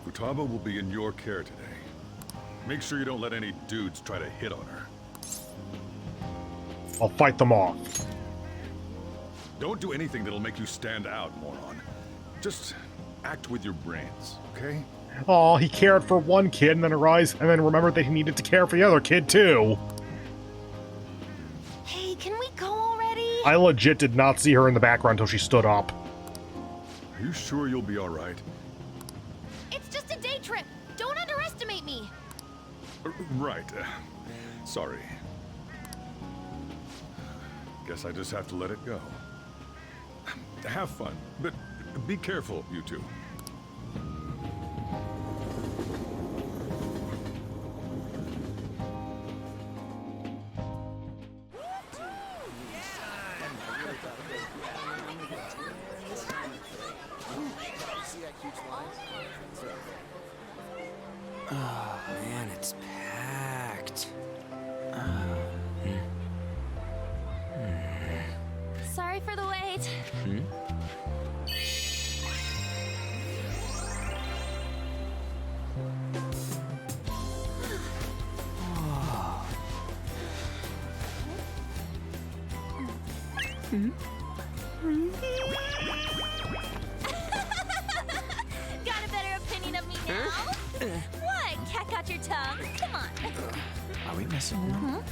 Futaba will be in your care today. Make sure you don't let any dudes try to hit on her. I'll fight them off. Don't do anything that'll make you stand out, moron. Just act with your brains, okay? Oh, he cared for one kid and then remembered that he needed to care for the other kid too. Hey, can we go already? I legit did not see her in the background until she stood up. Are you sure you'll be alright? It's just a day trip. Don't underestimate me. Right. Sorry. Guess I just have to let it go. Have fun, but be careful, you two. Oh man, it's packed. Sorry for the wait. Got a better opinion of me now? What? Cat got your tongue? Come on. Are we messing around?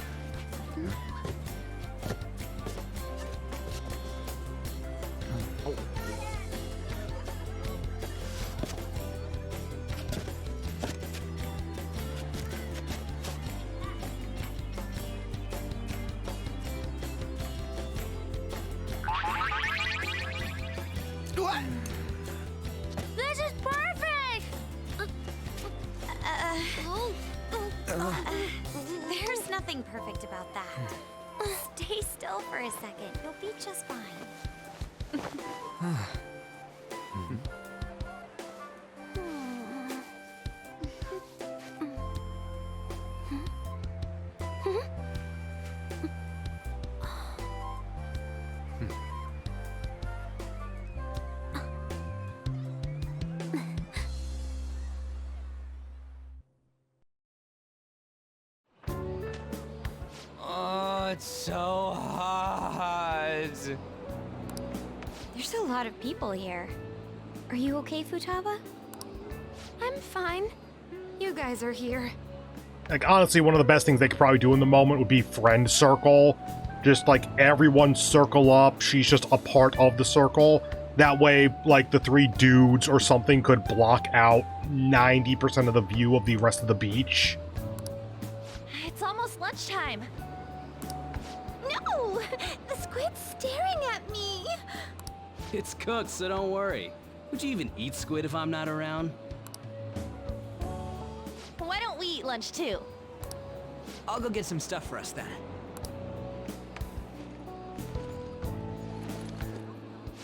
What? This is perfect! There's nothing perfect about that. Stay still for a second. You'll be just fine. Oh, it's so hot. There's a lot of people here. Are you okay, Futaba? I'm fine. You guys are here. Like, honestly, one of the best things they could probably do in the moment would be friend circle. Just, like, everyone circle up. She's just a part of the circle. That way, like, the three dudes or something could block out 90% of the view of the rest of the beach. It's almost lunchtime. No! The squid's staring at me! It's cooked, so don't worry. Would you even eat squid if I'm not around? Why don't we eat lunch too? I'll go get some stuff for us then.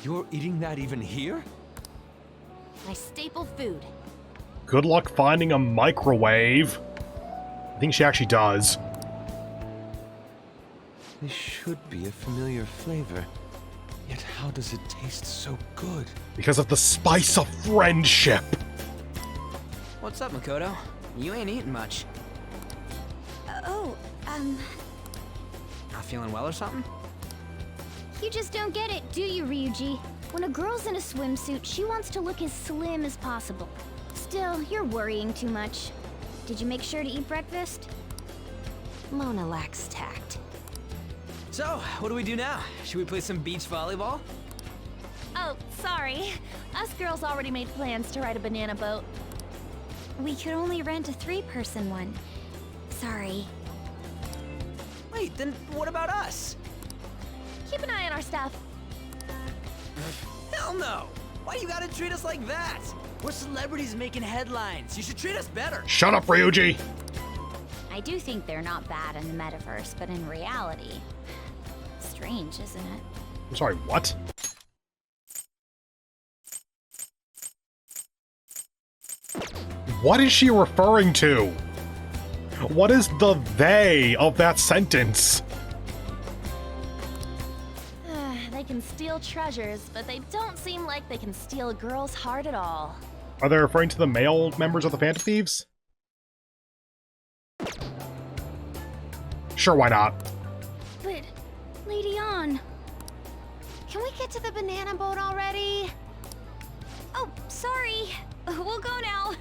You're eating that even here? My staple food. Good luck finding a microwave. I think she actually does. This should be a familiar flavor. Yet how does it taste so good? Because of the spice of friendship. What's up, Makoto? You ain't eating much. Not feeling well or something? You just don't get it, do you, Ryuji? When a girl's in a swimsuit, she wants to look as slim as possible. Still, you're worrying too much. Did you make sure to eat breakfast? Mona lacks tact. So, what do we do now? Should we play some beach volleyball? Oh, sorry. Us girls already made plans to ride a banana boat. We could only rent a 3-person one. Sorry. Wait, then what about us? Keep an eye on our stuff. Hell no! Why you gotta treat us like that? We're celebrities making headlines. You should treat us better. Shut up, Ryuji! I do think they're not bad in the metaverse, but in reality... Strange, isn't it? I'm sorry, what? What is she referring to? What is the they of that sentence? They can steal treasures, but they don't seem like they can steal a girl's heart at all. Are they referring to the male members of the Phantom Thieves? Sure, why not? But, Lady Ann, can we get to the banana boat already? Oh, sorry. We'll go now.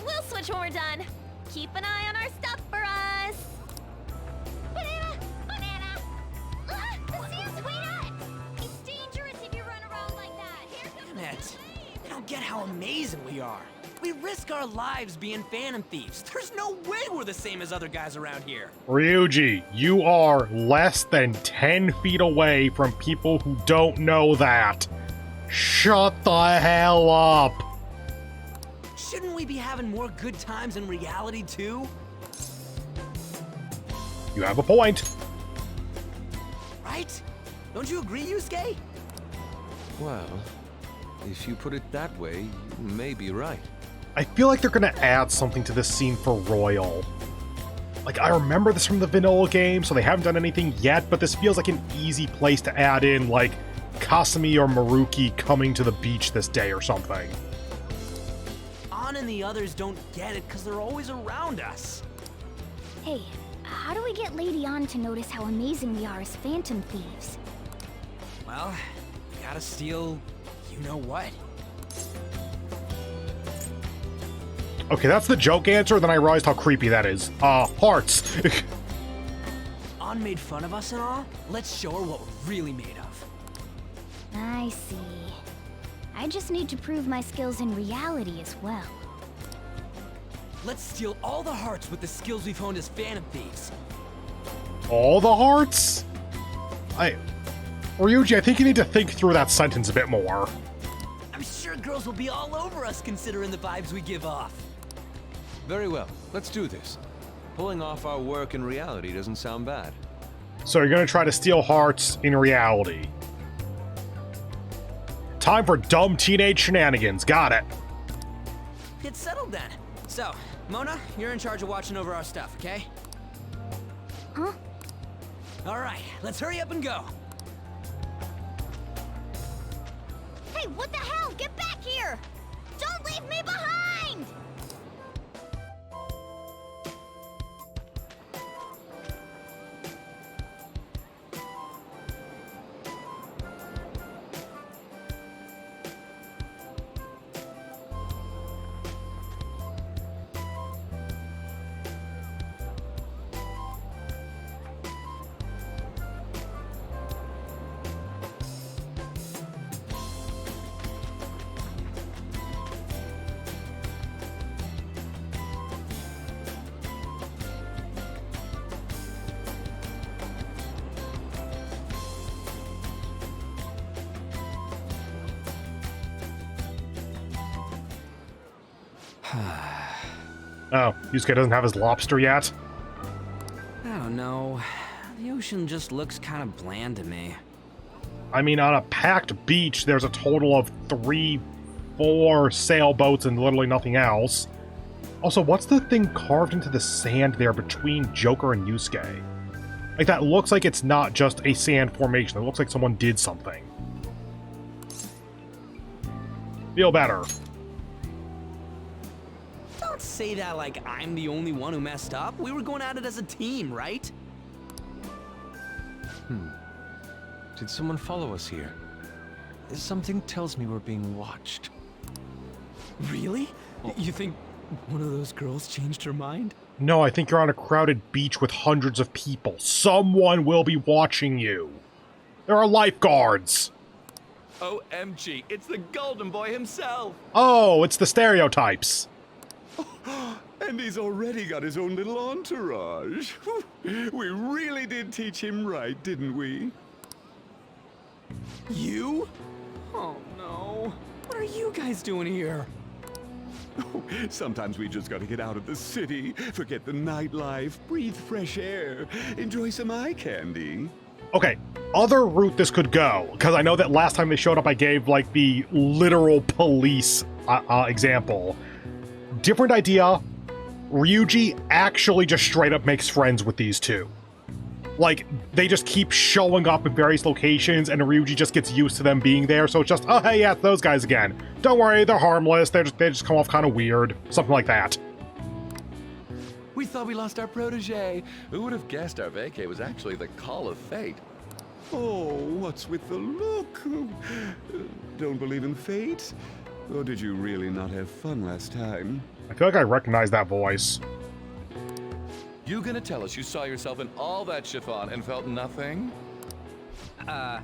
We'll switch when we're done. Keep an eye on our stuff for us. Banana! Banana! Ah, the sea sweetheart! It's dangerous if you run around like that. Here comes Damn it. I don't get how amazing we are. We risk our lives being Phantom Thieves. There's no way we're the same as other guys around here. Ryuji, you are less than 10 feet away from people who don't know that. Shut the hell up! Shouldn't we be having more good times in reality too? You have a point. Right? Don't you agree, Yusuke? Well, if you put it that way, you may be right. I feel like they're gonna add something to this scene for Royal. Like, I remember this from the vanilla game, so they haven't done anything yet, but this feels like an easy place to add in, like, Kasumi or Maruki coming to the beach this day or something. Ann and the others don't get it because they're always around us. Hey, how do we get Lady Ann to notice how amazing we are as Phantom Thieves? Well, we gotta steal you know what. Okay, that's the joke answer, then I realized how creepy that is. Hearts. Ann made fun of us and all. Let's show her what we're really made of. I see. I just need to prove my skills in reality as well. Let's steal all the hearts with the skills we've honed as Phantom Thieves. All the hearts? Ryuji, I think you need to think through that sentence a bit more. I'm sure girls will be all over us considering the vibes we give off. Very well, let's do this. Pulling off our work in reality doesn't sound bad. So you're gonna try to steal hearts in reality. Time for dumb teenage shenanigans. Got it. Get settled then. So, Mona, you're in charge of watching over our stuff, okay? Huh? All right, let's hurry up and go. Hey, what the hell? Get back here! Don't leave me behind! Oh, Yusuke doesn't have his lobster yet? I don't know. The ocean just looks kind of bland to me. I mean, on a packed beach, there's a total of 3-4 sailboats and literally nothing else. Also, what's the thing carved into the sand there between Joker and Yusuke? Like, that looks like it's not just a sand formation. It looks like someone did something. Feel better. Don't say that like I'm the only one who messed up. We were going at it as a team, right? Did someone follow us here? Something tells me we're being watched. Really? You think one of those girls changed her mind? No, I think you're on a crowded beach with hundreds of people. Someone will be watching you. There are lifeguards. OMG, it's the Golden Boy himself! Oh, it's the stereotypes. And he's already got his own little entourage. We really did teach him right, didn't we? You? Oh no. What are you guys doing here? Sometimes we just gotta get out of the city, forget the nightlife, breathe fresh air, enjoy some eye candy. Okay, other route this could go, because I know that last time they showed up I gave, like, the literal police example. Different idea. Ryuji actually just straight up makes friends with these two. like, they just keep showing up in various locations, and Ryuji just gets used to them being there, so it's just, oh, hey, yeah, it's those guys again. Don't worry, they're harmless, they just come off kind of weird. Something like that. We thought we lost our protege. Who would have guessed our vacay was actually the call of fate? Oh, what's with the look? Don't believe in fate? Or did you really not have fun last time? I feel like I recognize that voice. You gonna tell us you saw yourself in all that chiffon and felt nothing? I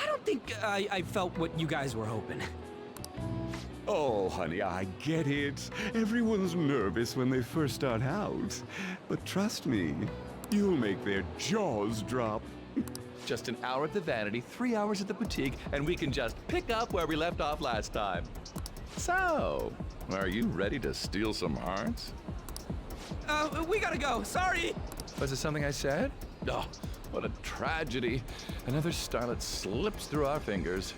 don't think I felt what you guys were hoping. Oh, honey, I get it. Everyone's nervous when they first start out. But trust me, you'll make their jaws drop. Just an hour at the Vanity, 3 hours at the boutique, and we can just pick up where we left off last time. So, are you ready to steal some hearts? We gotta go. Sorry. Was it something I said? Oh, what a tragedy. Another starlet slips through our fingers.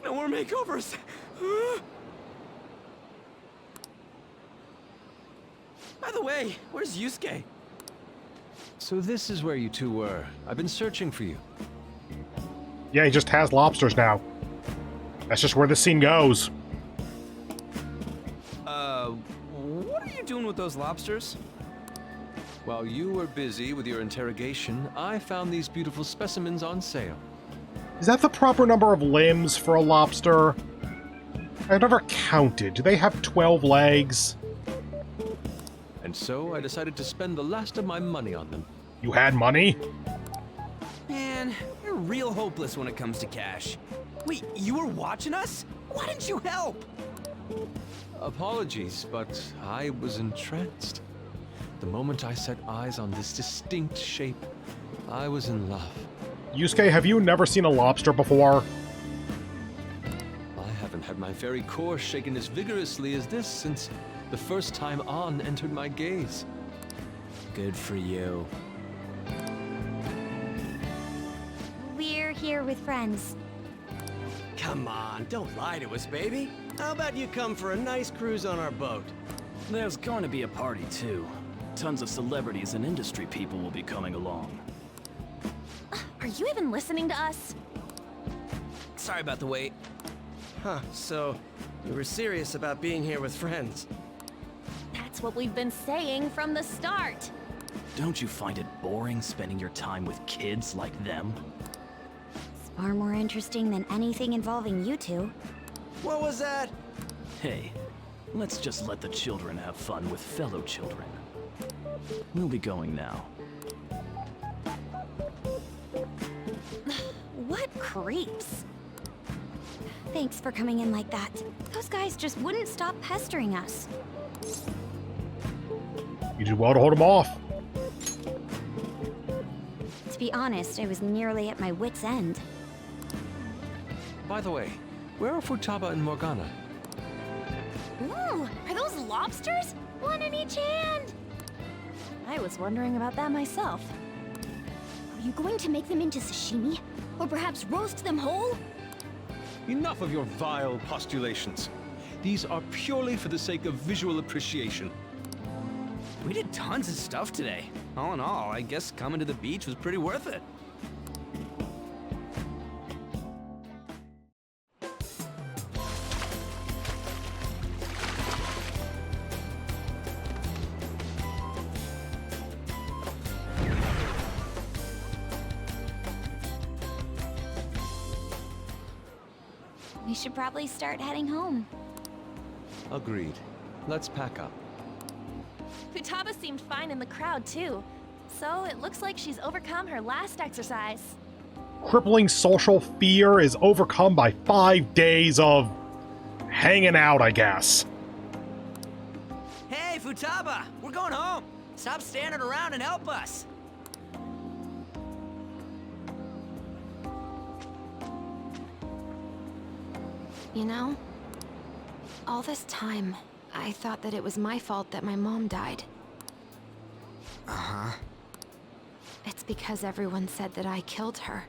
No more makeovers. By the way, where's Yusuke? So this is where you two were. I've been searching for you. Yeah, he just has lobsters now. That's just where this scene goes. What are you doing with those lobsters? While you were busy with your interrogation, I found these beautiful specimens on sale. Is that the proper number of limbs for a lobster? I've never counted. Do they have 12 legs? And so I decided to spend the last of my money on them. You had money? Man, you're real hopeless when it comes to cash. Wait, you were watching us? Why didn't you help? Apologies, but I was entranced. The moment I set eyes on this distinct shape, I was in love. Yusuke, have you never seen a lobster before? I haven't had my very core shaken as vigorously as this since the first time An entered my gaze. Good for you. We're here with friends. Come on, don't lie to us, baby. How about you come for a nice cruise on our boat? There's going to be a party, too. Tons of celebrities and industry people will be coming along. Are you even listening to us? Sorry about the wait. Huh, so you were serious about being here with friends. That's what we've been saying from the start. Don't you find it boring spending your time with kids like them? It's far more interesting than anything involving you two. What was that? Hey, let's just let the children have fun with fellow children. We'll be going now. What creeps. Thanks for coming in like that. Those guys just wouldn't stop pestering us. You did well to hold him off. To be honest, I was nearly at my wit's end. By the way, where are Futaba and Morgana? Ooh, are those lobsters? One in each hand! I was wondering about that myself. Are you going to make them into sashimi? Or perhaps roast them whole? Enough of your vile postulations. These are purely for the sake of visual appreciation. We did tons of stuff today. All in all, I guess coming to the beach was pretty worth it. We should probably start heading home. Agreed. Let's pack up. Futaba seemed fine in the crowd, too. So it looks like she's overcome her last exercise. Crippling social fear is overcome by 5 days of hanging out, I guess. Hey, Futaba! We're going home! Stop standing around and help us! You know, all this time, I thought that it was my fault that my mom died. Uh-huh. It's because everyone said that I killed her.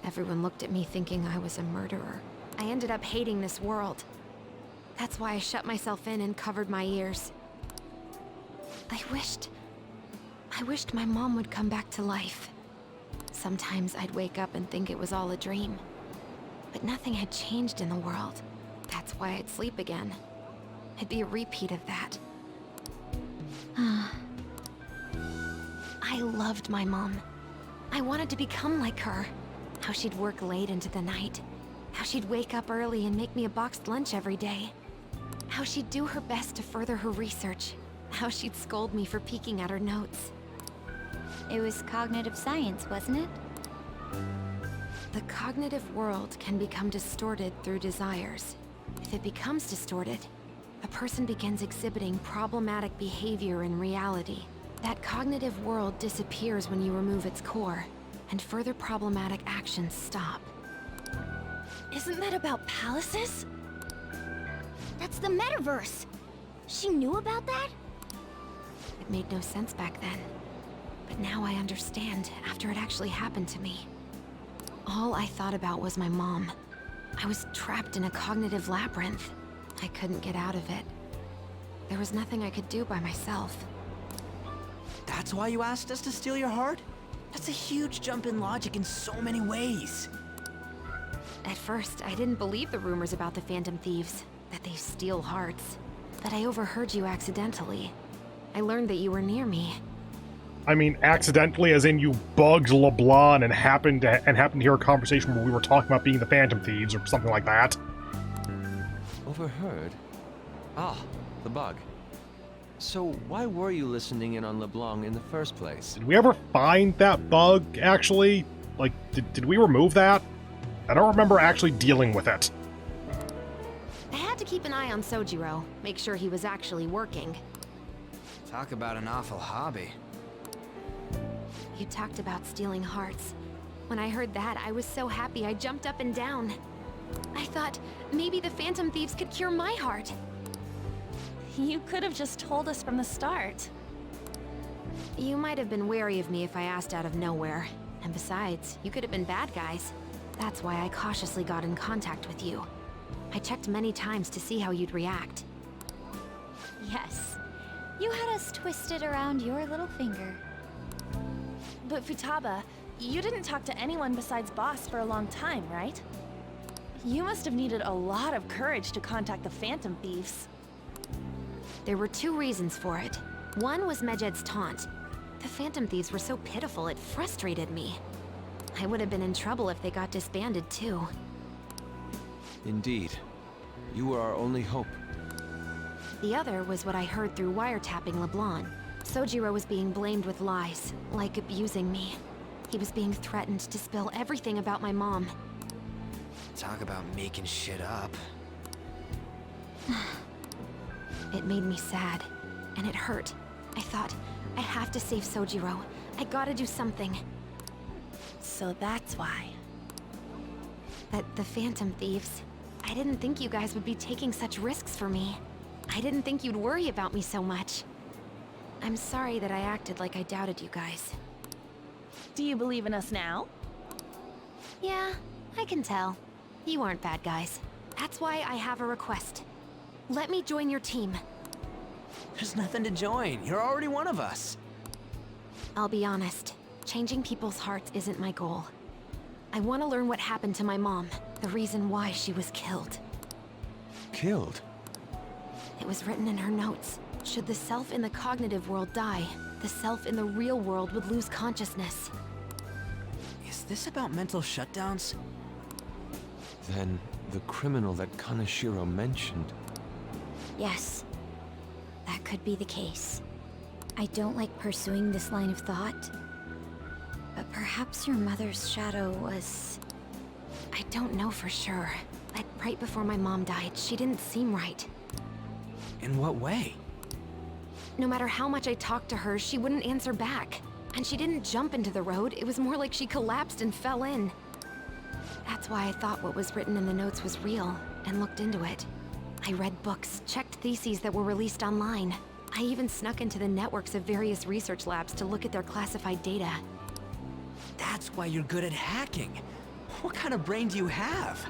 Everyone looked at me thinking I was a murderer. I ended up hating this world. That's why I shut myself in and covered my ears. I wished my mom would come back to life. Sometimes I'd wake up and think it was all a dream. But nothing had changed in the world. That's why I'd sleep again. It'd be a repeat of that. I loved my mom. I wanted to become like her. How she'd work late into the night. How she'd wake up early and make me a boxed lunch every day. How she'd do her best to further her research. How she'd scold me for peeking at her notes. It was cognitive science, wasn't it? The cognitive world can become distorted through desires. If it becomes distorted, a person begins exhibiting problematic behavior in reality. That cognitive world disappears when you remove its core, and further problematic actions stop. Isn't that about palaces? That's the metaverse! She knew about that? It made no sense back then. But now I understand after it actually happened to me. All I thought about was my mom. I was trapped in a cognitive labyrinth. I couldn't get out of it. There was nothing I could do by myself. That's why you asked us to steal your heart? That's a huge jump in logic in so many ways. At first, I didn't believe the rumors about the Phantom Thieves, that they steal hearts. But I overheard you accidentally. I learned that you were near me. I mean, accidentally, as in you bugged LeBlanc and happened to hear a conversation where we were talking about being the Phantom Thieves or something like that. Overheard? Ah, the bug. So why were you listening in on LeBlanc in the first place? Did we ever find that bug, actually? Like, did we remove that? I don't remember actually dealing with it. I had to keep an eye on Sojiro, make sure he was actually working. Talk about an awful hobby. You talked about stealing hearts. When I heard that, I was so happy I jumped up and down. I thought maybe the Phantom Thieves could cure my heart. You could have just told us from the start. You might have been wary of me if I asked out of nowhere. And besides, you could have been bad guys. That's why I cautiously got in contact with you. I checked many times to see how you'd react. Yes. You had us twisted around your little finger. But Futaba, you didn't talk to anyone besides Boss for a long time, right? You must have needed a lot of courage to contact the Phantom Thieves. There were two reasons for it. One was Medjed's taunt. The Phantom Thieves were so pitiful it frustrated me. I would have been in trouble if they got disbanded too. Indeed. You were our only hope. The other was what I heard through wiretapping LeBlanc. Sojiro was being blamed with lies, like abusing me. He was being threatened to spill everything about my mom. Talk about making shit up. It made me sad, and it hurt. I thought, I have to save Sojiro. I gotta do something. So that's why. But the Phantom Thieves, I didn't think you guys would be taking such risks for me. I didn't think you'd worry about me so much. I'm sorry that I acted like I doubted you guys. Do you believe in us now? Yeah, I can tell. You aren't bad guys. That's why I have a request. Let me join your team. There's nothing to join. You're already one of us. I'll be honest. Changing people's hearts isn't my goal. I want to learn what happened to my mom, the reason why she was killed. Killed? It was written in her notes. Should the self in the cognitive world die, the self in the real world would lose consciousness. Is this about mental shutdowns? Then the criminal that Kaneshiro mentioned. Yes. That could be the case. I don't like pursuing this line of thought. But perhaps your mother's shadow was... I don't know for sure. But right before my mom died, she didn't seem right. In what way? No matter how much I talked to her, she wouldn't answer back. And she didn't jump into the road, it was more like she collapsed and fell in. That's why I thought what was written in the notes was real, and looked into it. I read books, checked theses that were released online. I even snuck into the networks of various research labs to look at their classified data. That's why you're good at hacking. What kind of brain do you have?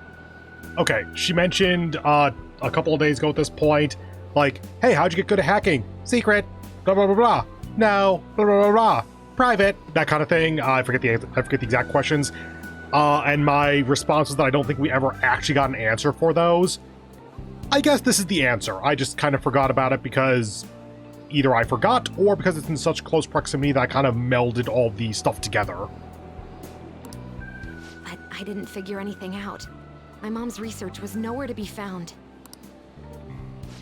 Okay, she mentioned a couple of days ago at this point, like, hey, how'd you get good at hacking? Secret. blah blah blah blah. No, blah blah blah blah. Private, that kind of thing. I forget the exact questions. And my response was that I don't think we ever actually got an answer for those. I guess this is the answer. I just kind of forgot about it because either I forgot or because it's in such close proximity that I kind of melded all the stuff together. But I didn't figure anything out. My mom's research was nowhere to be found.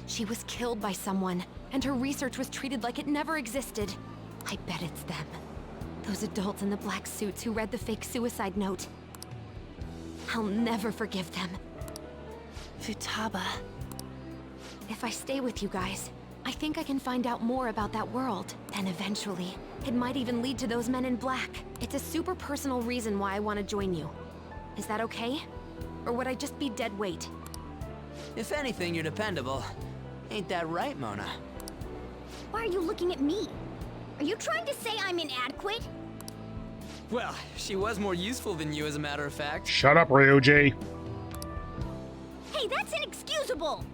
She was killed by someone, and her research was treated like it never existed. I bet it's them. Those adults in the black suits who read the fake suicide note. I'll never forgive them. Futaba. If I stay with you guys, I think I can find out more about that world. And eventually, it might even lead to those men in black. It's a super personal reason why I want to join you. Is that okay? Or would I just be dead weight? If anything, you're dependable. Ain't that right, Mona? Why are you looking at me? Are you trying to say I'm inadequate? Well, she was more useful than you, as a matter of fact. Shut up, Ryuji. Hey, that's inexcusable!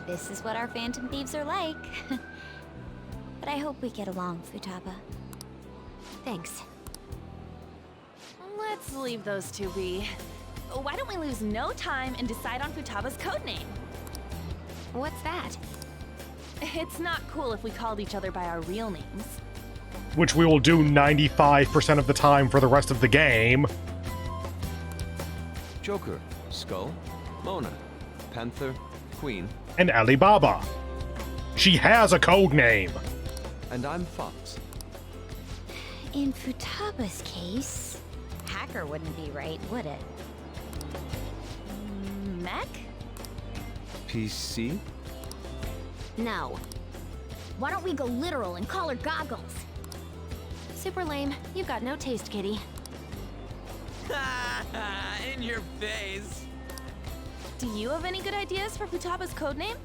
This is what our Phantom Thieves are like. But I hope we get along, Futaba. Thanks. Let's leave those two be. Why don't we lose no time and decide on Futaba's codename? What's that? It's not cool if we called each other by our real names. Which we will do 95% of the time for the rest of the game. Joker, Skull, Mona, Panther, Queen. And Alibaba. She has a code name. And I'm Fox. In Futaba's case, hacker wouldn't be right, would it? Mech? PC? No. Why don't we go literal and call her Goggles? Super lame. You've got no taste, kitty. In your face. Do you have any good ideas for Futaba's codename?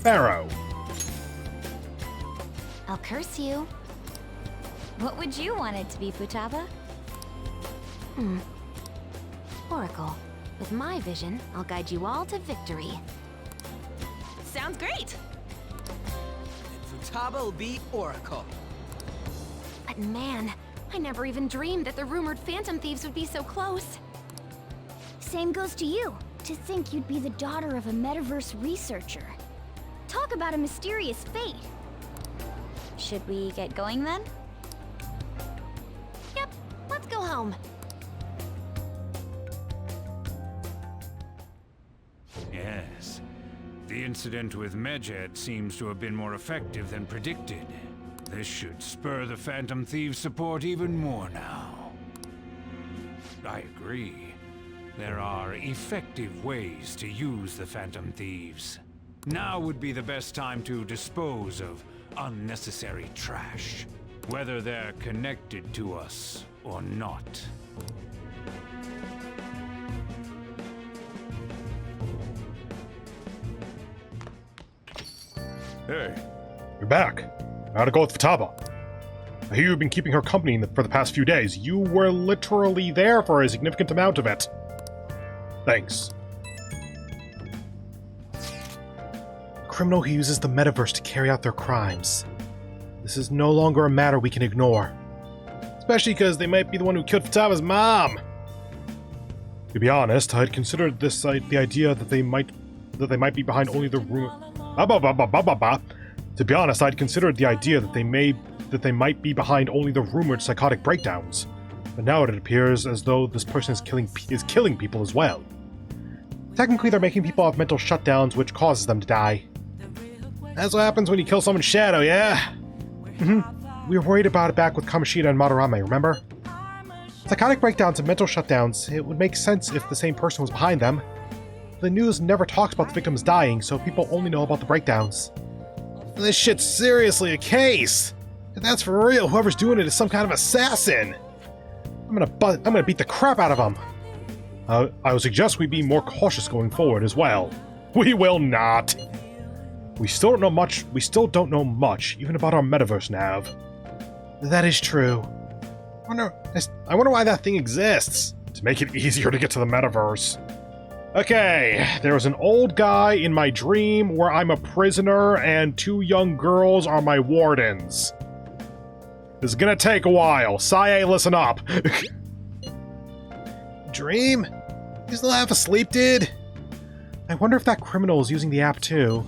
Pharaoh. I'll curse you. What would you want it to be, Futaba? Oracle. With my vision, I'll guide you all to victory. Sounds great! Futaba will be Oracle. But man, I never even dreamed that the rumored Phantom Thieves would be so close. Same goes to you. To think you'd be the daughter of a metaverse researcher. Talk about a mysterious fate. Should we get going then? Yep, let's go home. Yes. The incident with Medjed seems to have been more effective than predicted. This should spur the Phantom Thieves' support even more now. I agree. There are effective ways to use the Phantom Thieves. Now would be the best time to dispose of unnecessary trash, whether they're connected to us or not. Hey. You're back. How'd it go with Futaba? I hear you've been keeping her company for the past few days. You were literally there for a significant amount of it. Thanks. A criminal who uses the metaverse to carry out their crimes. This is no longer a matter we can ignore. Especially because they might be the one who killed Futaba's mom. To be honest, I'd considered this the idea that they might be behind only the rumor. To be honest, I'd considered the idea that they might be behind only the rumored psychotic breakdowns. But now it appears as though this person is killing people as well. Technically, they're making people have mental shutdowns, which causes them to die. That's what happens when you kill someone's shadow, yeah? We were worried about it back with Kamoshida and Madarame, remember? Psychotic breakdowns and mental shutdowns, it would make sense if the same person was behind them. The news never talks about the victims dying, so people only know about the breakdowns. This shit's seriously a case! If that's for real, whoever's doing it is some kind of assassin! I'm gonna beat the crap out of him! I would suggest we be more cautious going forward as well. We will not! We still don't know much, even about our metaverse nav. That is true. I wonder why that thing exists. To make it easier to get to the metaverse. Okay, there was an old guy in my dream where I'm a prisoner and 2 young girls are my wardens. This is gonna take a while. Sae, listen up. Dream? You still half asleep, dude? I wonder if that criminal is using the app too.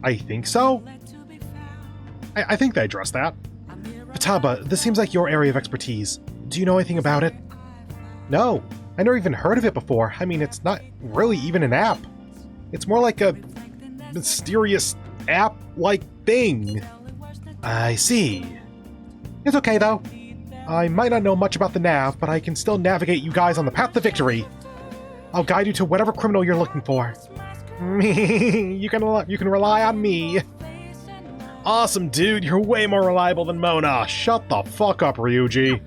I think so? I think they addressed that. Futaba, this seems like your area of expertise. Do you know anything about it? No, I never even heard of it before. I mean, it's not really even an app. It's more like a mysterious app-like thing. I see. It's okay, though. I might not know much about the nav, but I can still navigate you guys on the path to victory. I'll guide you to whatever criminal you're looking for. you can rely on me. Awesome, dude. You're way more reliable than Mona. Shut the fuck up, Ryuji.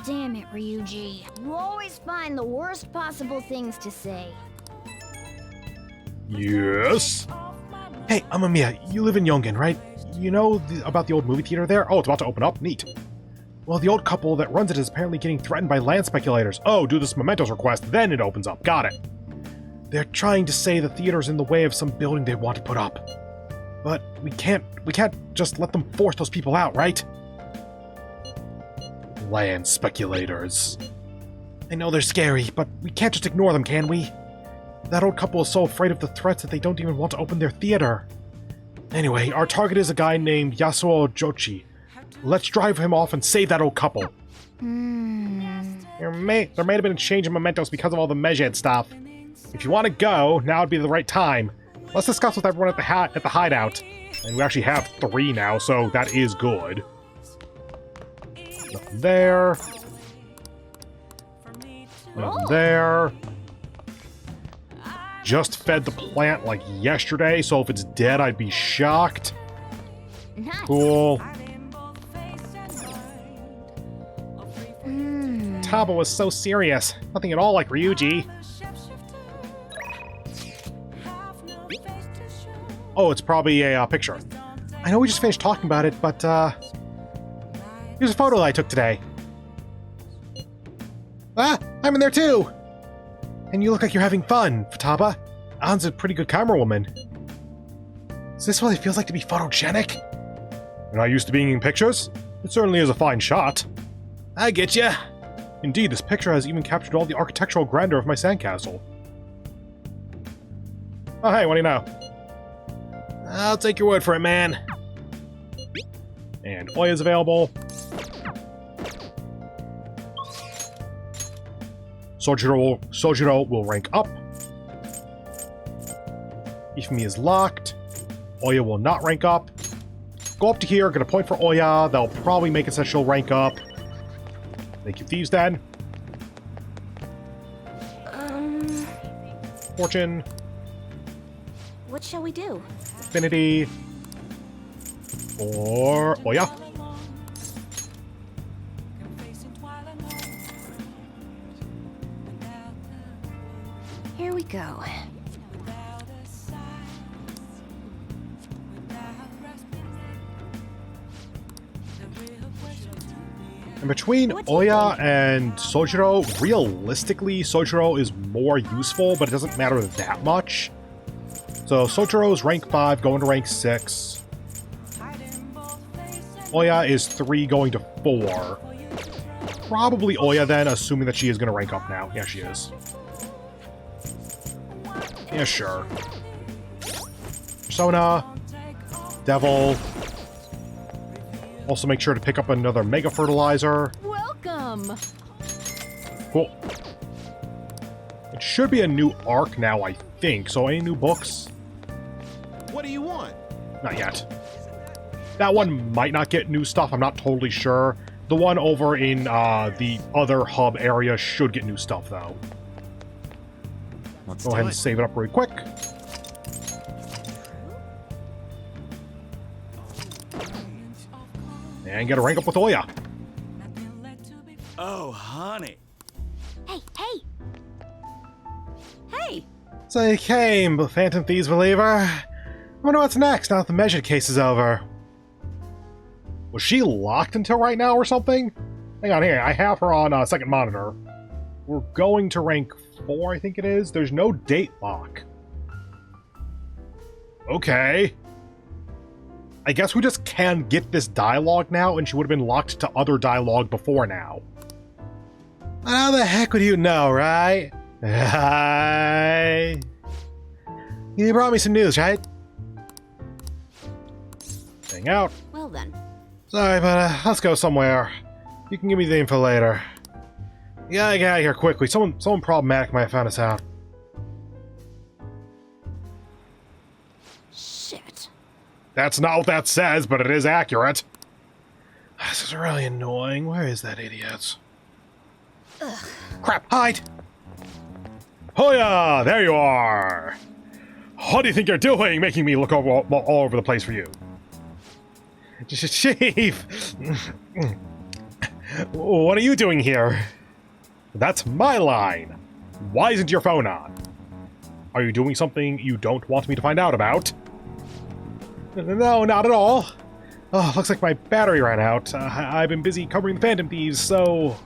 Damn it, Ryuji. You always find the worst possible things to say. Yes? Hey, Amamiya, you live in Yongen, right? You know about the old movie theater there? Oh, it's about to open up? Neat. Well, the old couple that runs it is apparently getting threatened by land speculators. Oh, do this mementos request, then it opens up. Got it. They're trying to say the theater's in the way of some building they want to put up. But we can't just let them force those people out, right? Land speculators. I know they're scary, but we can't just ignore them, can we? That old couple is so afraid of the threats that they don't even want to open their theater. Anyway, our target is a guy named Yasuo Jochi. Let's drive him off and save that old couple. There may have been a change in mementos because of all the Medjed stuff. If you want to go, now would be the right time. Let's discuss with everyone at the hideout. And we actually have 3 now, so that is good. Nothing there. Nothing there. Just fed the plant like yesterday, so if it's dead, I'd be shocked. Cool. Taba was so serious. Nothing at all like Ryuji. Oh, it's probably a picture. I know we just finished talking about it, but here's a photo that I took today. Ah, I'm in there too! And you look like you're having fun, Futaba. An's a pretty good camera woman. Is this what it feels like to be photogenic? You're not used to being in pictures? It certainly is a fine shot. I get ya. Indeed, this picture has even captured all the architectural grandeur of my sandcastle. Oh hey, what do you know? I'll take your word for it, man. And Oya's available. Sojiro will rank up. Ifumi is locked. Oya will not rank up. Go up to here, get a point for Oya. That'll probably make it so she'll rank up. Thank you, Thieves Dad. Fortune. What shall we do? Affinity. For Oya. Here we go. And between Oya and Sojiro, realistically, Sojiro is more useful, but it doesn't matter that much. So Sojiro is rank 5, going to rank 6. Oya is 3, going to 4. Probably Oya then, assuming that she is going to rank up now. Yeah, she is. Yeah, sure. Persona. Devil. Also make sure to pick up another Mega Fertilizer. Welcome! Cool. It should be a new arc now, I think. So any new books? What do you want? Not yet. That one might not get new stuff, I'm not totally sure. The one over in the other hub area should get new stuff, though. Go ahead and save it up really quick. And get a rank up with Oya. Oh, honey. Hey! So you came, the Phantom Thieves believer. I wonder what's next now that the Medjed case is over. Was she locked until right now or something? Hang on here, I have her on second monitor. We're going to rank 4, I think it is. There's no date lock. Okay. I guess we just can get this dialogue now, and she would have been locked to other dialogue before now. How the heck would you know, right? Hi. You brought me some news, right? Hang out. Well then. Sorry, but let's go somewhere. You can give me the info later. Yeah, I get out of here quickly. Someone problematic might have found us out. Shit. That's not what that says, but it is accurate. This is really annoying. Where is that idiot? Ugh. Crap, hide! Hoya! There you are! What do you think you're doing, making me look all over the place for you? Chief! What are you doing here? That's my line! Why isn't your phone on? Are you doing something you don't want me to find out about? No, not at all. Oh, looks like my battery ran out. I've been busy covering the Phantom Thieves, so...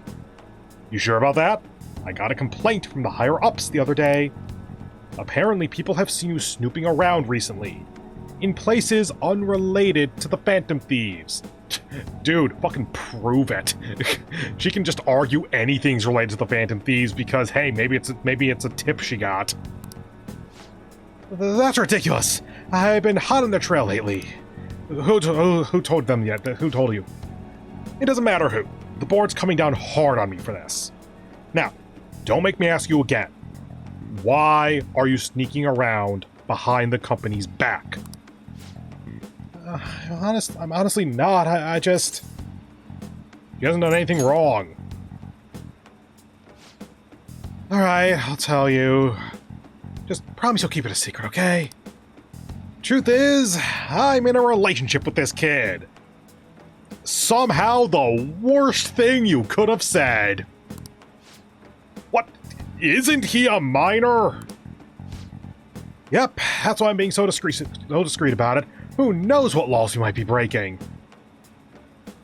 You sure about that? I got a complaint from the higher-ups the other day. Apparently people have seen you snooping around recently. In places unrelated to the Phantom Thieves. Dude, fucking prove it. She can just argue anything's related to the Phantom Thieves because, hey, maybe it's a tip she got. That's ridiculous. I've been hot on their trail lately. Who told them yet? Who told you? It doesn't matter who. The board's coming down hard on me for this. Now, don't make me ask you again. Why are you sneaking around behind the company's back? I'm honestly not. I just... He hasn't done anything wrong. Alright, I'll tell you. Just promise you'll keep it a secret, okay? Truth is, I'm in a relationship with this kid. Somehow the worst thing you could have said. What? Isn't he a minor? Yep, that's why I'm being so discreet about it. Who knows what laws you might be breaking?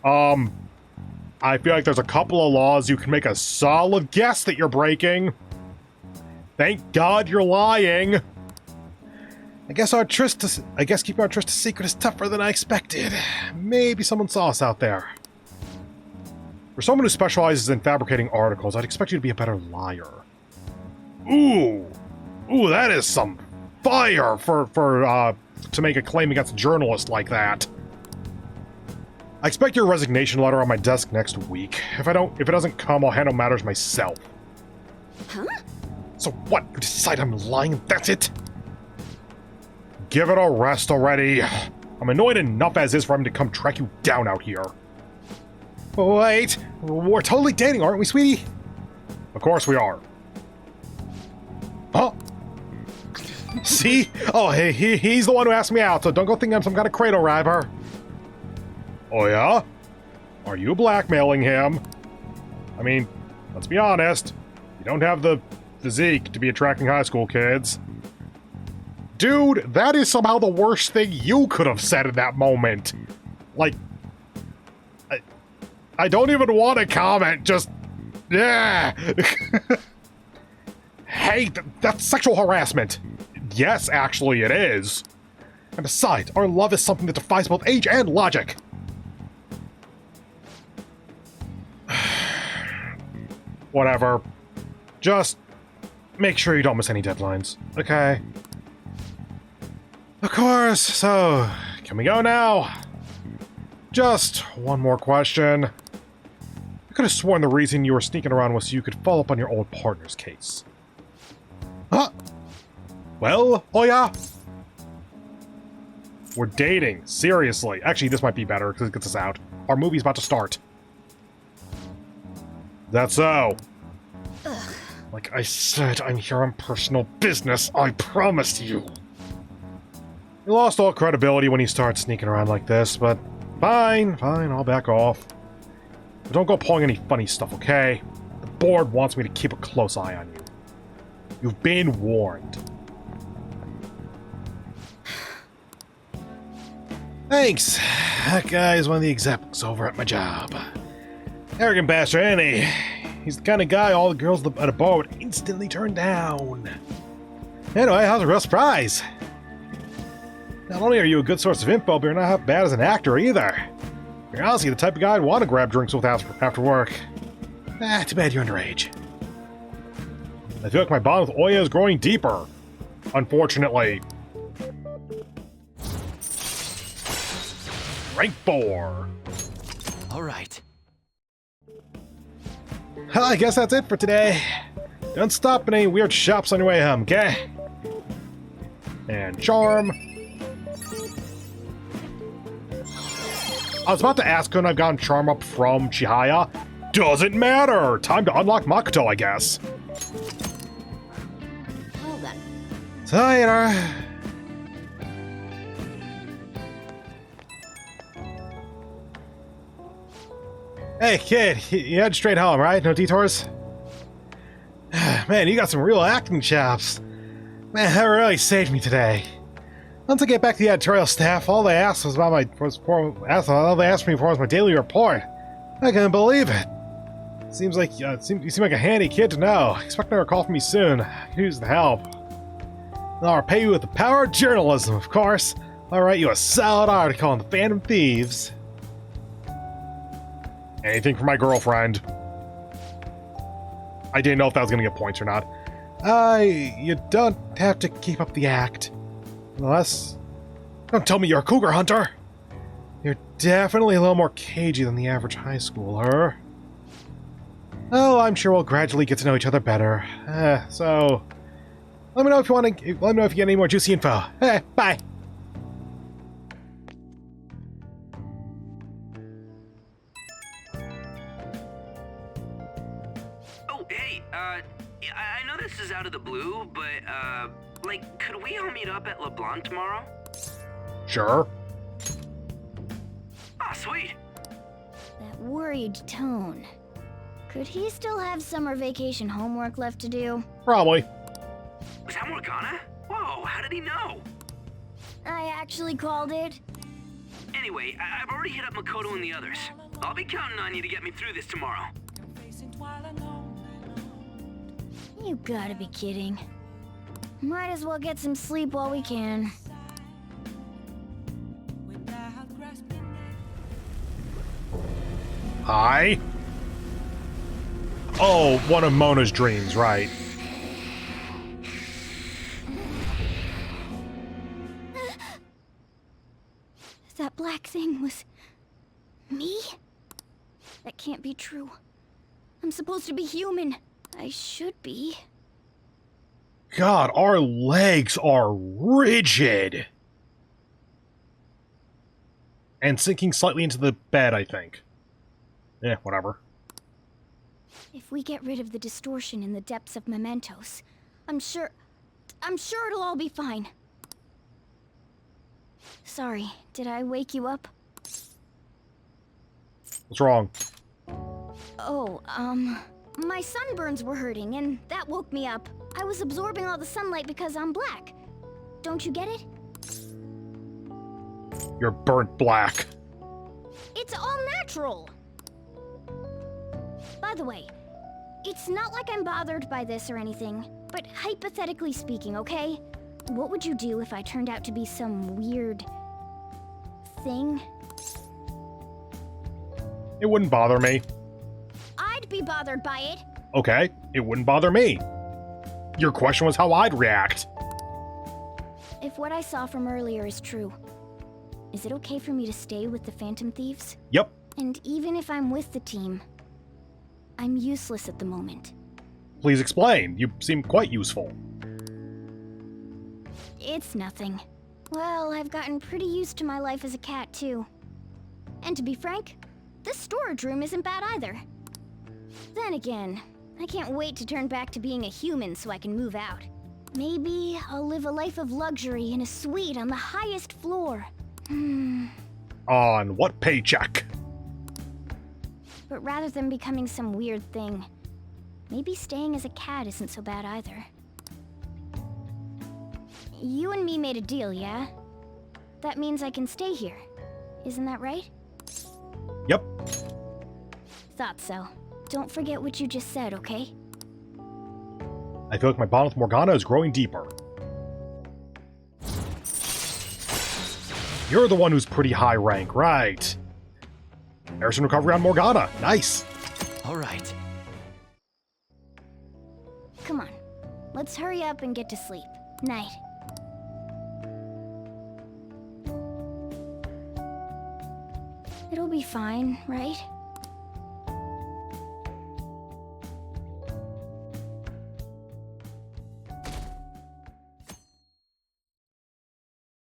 I feel like there's a couple of laws you can make a solid guess that you're breaking. Thank God you're lying. I guess keeping our tryst a secret is tougher than I expected. Maybe someone saw us out there. For someone who specializes in fabricating articles, I'd expect you to be a better liar. Ooh, that is some fire to make a claim against a journalist like that. I expect your resignation letter on my desk next week. If it doesn't come, I'll handle matters myself. Huh? So what? You decide I'm lying? That's it? Give it a rest already. I'm annoyed enough as is for him to come track you down out here. Wait, we're totally dating, aren't we, sweetie? Of course we are. Huh? See? Oh, hey, he's the one who asked me out, so don't go thinking I'm some kind of cradle robber. Oh yeah? Are you blackmailing him? I mean, let's be honest. You don't have the physique to be attracting high school kids. Dude, that is somehow the worst thing you could have said in that moment. Like, I don't even want to comment, just... Yeah! Hey, that's sexual harassment. Yes, actually it is. And besides, our love is something that defies both age and logic. Whatever. Just make sure you don't miss any deadlines, okay? Of course, so can we go now? Just one more question. I could have sworn the reason you were sneaking around was so you could follow up on your old partner's case. Huh? Well, oh yeah? We're dating, seriously. Actually, this might be better because it gets us out. Our movie's about to start. That's so. Ugh. Like I said, I'm here on personal business, I promised you. You lost all credibility when you start sneaking around like this, but fine, I'll back off. But don't go pulling any funny stuff, okay? The board wants me to keep a close eye on you. You've been warned. Thanks. That guy's one of the execs over at my job. Arrogant bastard, ain't he? He's the kind of guy all the girls at a bar would instantly turned down. Anyway, how's a real surprise? Not only are you a good source of info, but you're not half bad as an actor either. You're honestly the type of guy I'd want to grab drinks with after work. Too bad you're underage. I feel like my bond with Oya is growing deeper. Unfortunately. Rank 4. All right. Well, I guess that's it for today. Don't stop in any weird shops on your way home, okay? And charm. I was about to ask couldn't I've gotten charm up from Chihaya. Doesn't matter! Time to unlock Makoto, I guess. Hold on. Later. Hey, kid, you head straight home, right? No detours? Man, you got some real acting chops. Man, that really saved me today. Once I get back to the editorial staff, all they asked me for was my daily report. I couldn't believe it. Seems like you seem like a handy kid to know. Expect another call from me soon. Use the help. I'll repay you with the power of journalism, of course. I'll write you a solid article on the Phantom Thieves. Anything for my girlfriend. I didn't know if that was gonna get points or not. You don't have to keep up the act. Unless... Don't tell me you're a cougar hunter! You're definitely a little more cagey than the average high schooler. Oh, I'm sure we'll gradually get to know each other better. So... Let me know if you want to... Let me know if you get any more juicy info. Bye! Oh, hey, I know this is out of the blue, but, like, could we all meet up at LeBlanc tomorrow? Sure. Ah, sweet. That worried tone. Could he still have summer vacation homework left to do? Probably. Was that Morgana? Whoa, how did he know? I actually called it. Anyway, I've already hit up Makoto and the others. I'll be counting on you to get me through this tomorrow. You gotta be kidding. Might as well get some sleep while we can. Hi? Oh, one of Mona's dreams, right. That black thing was... me? That can't be true. I'm supposed to be human. I should be. God, our legs are rigid. And sinking slightly into the bed, I think. Whatever. If we get rid of the distortion in the depths of mementos, I'm sure it'll all be fine. Sorry, did I wake you up? What's wrong? Oh, my sunburns were hurting, and that woke me up. I was absorbing all the sunlight because I'm black. Don't you get it? You're burnt black. It's all natural! By the way, it's not like I'm bothered by this or anything, but hypothetically speaking, okay? What would you do if I turned out to be some weird... thing? It wouldn't bother me. I'd be bothered by it. Okay, it wouldn't bother me. Your question was how I'd react. If what I saw from earlier is true, is it okay for me to stay with the Phantom Thieves? Yep. And even if I'm with the team, I'm useless at the moment. Please explain. You seem quite useful. It's nothing. Well, I've gotten pretty used to my life as a cat, too. And to be frank, this storage room isn't bad either. Then again, I can't wait to turn back to being a human so I can move out. Maybe I'll live a life of luxury in a suite on the highest floor. On what paycheck? But rather than becoming some weird thing, maybe staying as a cat isn't so bad either. You and me made a deal, yeah? That means I can stay here. Isn't that right? Yep. Thought so. Don't forget what you just said, okay? I feel like my bond with Morgana is growing deeper. You're the one who's pretty high rank, right? Harrison recovery on Morgana. Nice. All right. Come on. Let's hurry up and get to sleep. Night. It'll be fine, right?